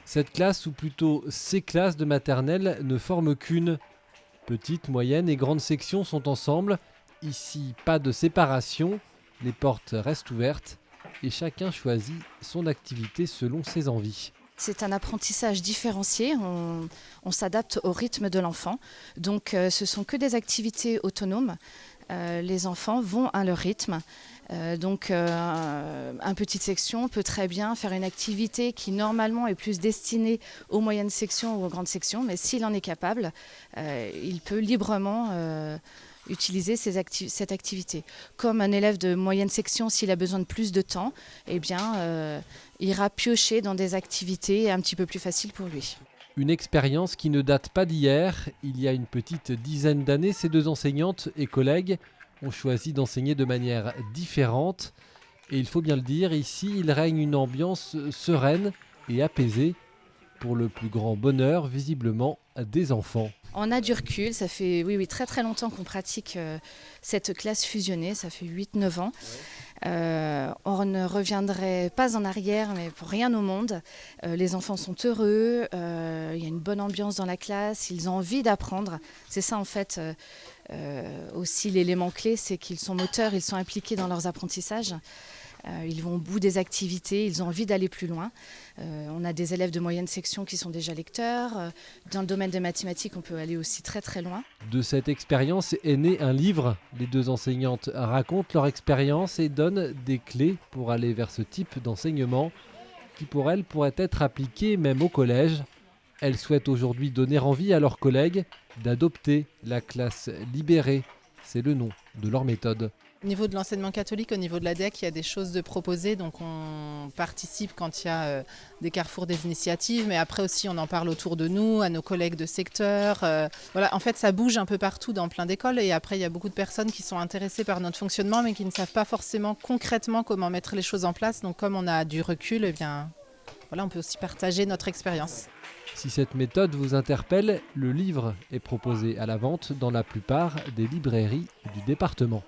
Cette classe, ou plutôt ces classes de maternelle, ne forment qu'une. Petite, moyenne et grande section sont ensemble. Ici, pas de séparation, les portes restent ouvertes et chacun choisit son activité selon ses envies. C'est un apprentissage différencié, on s'adapte au rythme de l'enfant. Donc ce sont que des activités autonomes. Les enfants vont à leur rythme. Une petite section peut très bien faire une activité qui normalement est plus destinée aux moyennes sections ou aux grandes sections, mais s'il en est capable, il peut librement utiliser cette activité. Comme un élève de moyenne section, s'il a besoin de plus de temps, ira piocher dans des activités un petit peu plus faciles pour lui. Une expérience qui ne date pas d'hier. Il y a une petite dizaine d'années, ces deux enseignantes et collègues ont choisi d'enseigner de manière différente. Et il faut bien le dire, ici, il règne une ambiance sereine et apaisée pour le plus grand bonheur, visiblement, des enfants. On a du recul, ça fait très très longtemps qu'on pratique cette classe fusionnée, ça fait 8-9 ans. On ne reviendrait pas en arrière, mais pour rien au monde. Les enfants sont heureux, il y a une bonne ambiance dans la classe, ils ont envie d'apprendre. C'est ça en fait aussi l'élément clé, c'est qu'ils sont moteurs, ils sont impliqués dans leurs apprentissages. Ils vont au bout des activités, ils ont envie d'aller plus loin. On a des élèves de moyenne section qui sont déjà lecteurs. Dans le domaine des mathématiques, on peut aller aussi très très loin. De cette expérience est né un livre. Les deux enseignantes racontent leur expérience et donnent des clés pour aller vers ce type d'enseignement qui pour elles pourrait être appliqué même au collège. Elles souhaitent aujourd'hui donner envie à leurs collègues d'adopter la classe libérée. C'est le nom de leur méthode. Au niveau de l'enseignement catholique, au niveau de l'ADEC, il y a des choses de proposer. Donc on participe quand il y a des carrefours des initiatives, mais après aussi on en parle autour de nous, à nos collègues de secteur. Voilà, en fait ça bouge un peu partout dans plein d'écoles et après il y a beaucoup de personnes qui sont intéressées par notre fonctionnement mais qui ne savent pas forcément concrètement comment mettre les choses en place. Donc comme on a du recul, eh bien, voilà, on peut aussi partager notre expérience. Si cette méthode vous interpelle, le livre est proposé à la vente dans la plupart des librairies du département.